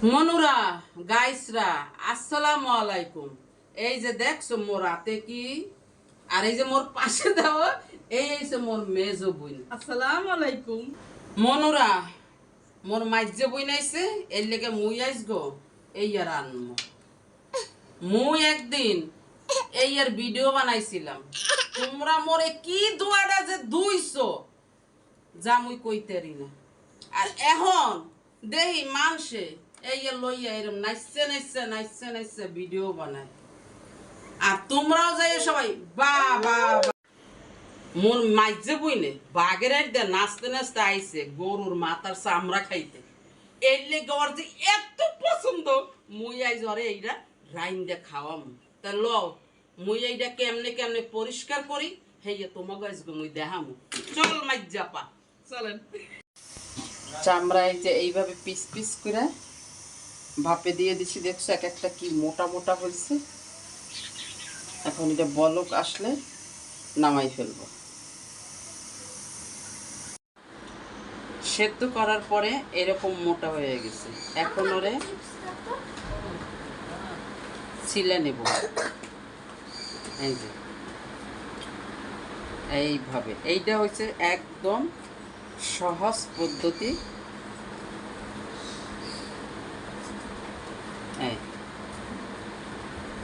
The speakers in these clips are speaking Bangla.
মনুরা গাইসরা আসসালামু আলাইকুম। এই যে দেখছো মোর হাতে কি, আর এই যে মোর পাশে দেওয়া এই হইছে মোর মেজো বোন। আসসালামু আলাইকুম। মনুরা মোর মাইজে বোন আইছে, এর লেগে মুই আইস গো এই আর আনমো। মুই একদিন এই আর ভিডিও বানাইছিলাম, তোমরা মোরে কি দুয়াটা যে দুইছো যা মুই কইতেরি না। আর এখন দেহি মানসে এই লইয়া এরম নাচছে নাচছে নাচছে নাচছে ভিডিও বানায়, আর তোমরাও যাই সবাই বা বা বা। মোর মাইজে বইনে বাঘের একদিন নাচতে নাচতে আইছে গরুর মাথার চামড়া খাইতে, এর লেগে ওর যে এত পছন্দ মুই আইজ ওরে এইটা রাইন দিয়ে খাওয়াম। তা লও মুই এইটা কেমনে কেমনে পরিষ্কার করি হেয়ে তোমাকে আইজ মুই দেখামু। চল মাইজাপা চলেন। চামড়া এই যে এইভাবে পিস পিস করে ভাপে দিয়ে দিছি, দেখছো এক একটা কি মোটা মোটা হয়েছে। এখন এটা বলক আসলে নামাই ফেলবো। সেদ্ধ করার পরে এরকম মোটা হয়ে গেছে, এখন ওরে ছিলে নেব। এই যে এইভাবে, এইটা হচ্ছে একদম সহজ পদ্ধতি।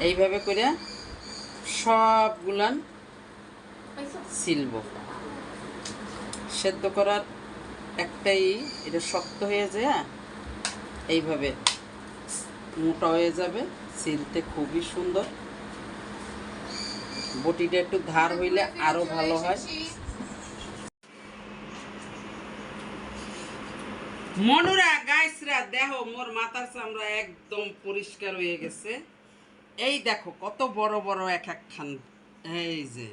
এইভাবে করে সবগুলান ছিলব। সেদ্ধ করার একটাই, এটা শক্ত হয়ে যায়, এইভাবে মোটা হয়ে যাবে, ছিলতে খুবই সুন্দর। বটিটা একটু ধার হইলে আরো ভালো হয়। মনুরা গাইসরা দেখো মোর মাথার চামড়া একদম পরিষ্কার হয়ে গেছে। এই দেখো কত বড় বড় এক একখান। এই যে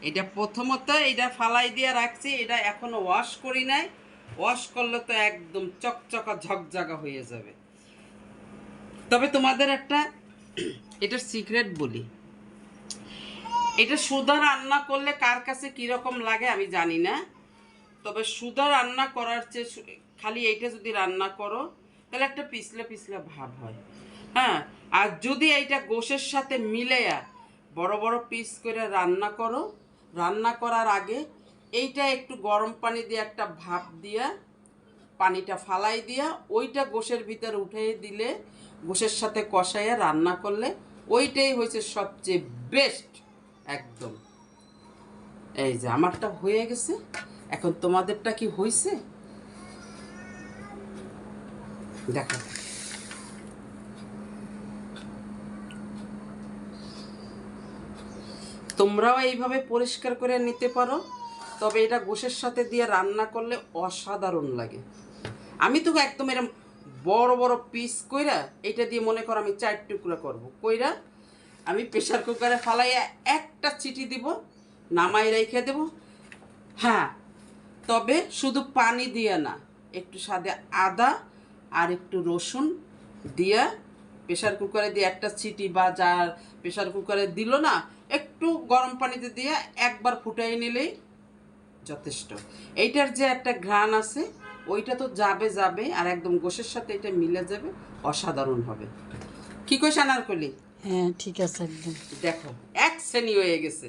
এটা প্রথমত এইটা ফালাই দিয়ে রাখছি, এটা এখনো ওয়াশ করি নাই। ওয়াশ করলে তো একদম চকচকা ঝকঝকা হয়ে যাবে। তবে তোমাদের একটা এটার সিক্রেট বলি, এটা সুধা রান্না করলে কার কাছে কিরকম লাগে আমি জানি না, তবে সুধা রান্না করার চেয়ে খালি এইটা যদি রান্না করো তাহলে একটা পিছলে পিছলে ভাব হয়। হ্যাঁ, আর যদি এইটা গোশের সাথে মিলেয়া বড় বড় পিস করে রান্না করো, রান্না করার আগে এইটা একটু গরম পানি দিয়ে একটা ভাপ দিয়া পানিটা ফালাই দিয়া ওইটা গোশের ভিতরে উঠে দিলে, গোশের সাথে কষাইয়া রান্না করলে ওইটাই হয়েছে সবচেয়ে বেস্ট একদম। এই যে আমারটা হয়ে গেছে, এখন তোমাদেরটা কি হয়েছে দেখো। তোমরাও এইভাবে পরিষ্কার করে নিতে পারো, তবে এটা গোশের সাথে দিয়ে রান্না করলে অসাধারণ লাগে। আমি তো একদম এরকম বড় বড় পিস কইরা এটা দিয়ে মনে করো আমি 4 টুকরা করব, কইরা আমি প্রেশার কুকারে ফালাইয়া একটা চিটি দিব, নামাই রেখে দেব। হ্যাঁ, তবে শুধু পানি দিয়ে না, একটু সাদে আদা আর একটু রসুন দিয়া প্রেশার কুকারে দিয়ে একটা চিটি বা যার প্রেশার কুকারে দিল না, একটু গরম পানিতে দিয়ে একবার ফুটাই নিলেই যথেষ্ট। এইটার যে একটা ঘ্রাণ আছে ওইটা তো যাবে যাবে, আর একদম গোশের সাথে এটা মিলে যাবে, অসাধারণ হবে। কি কইস আনারকলি? হ্যাঁ ঠিক আছে একদম। দেখো এক শ্রেণী হয়ে গেছে।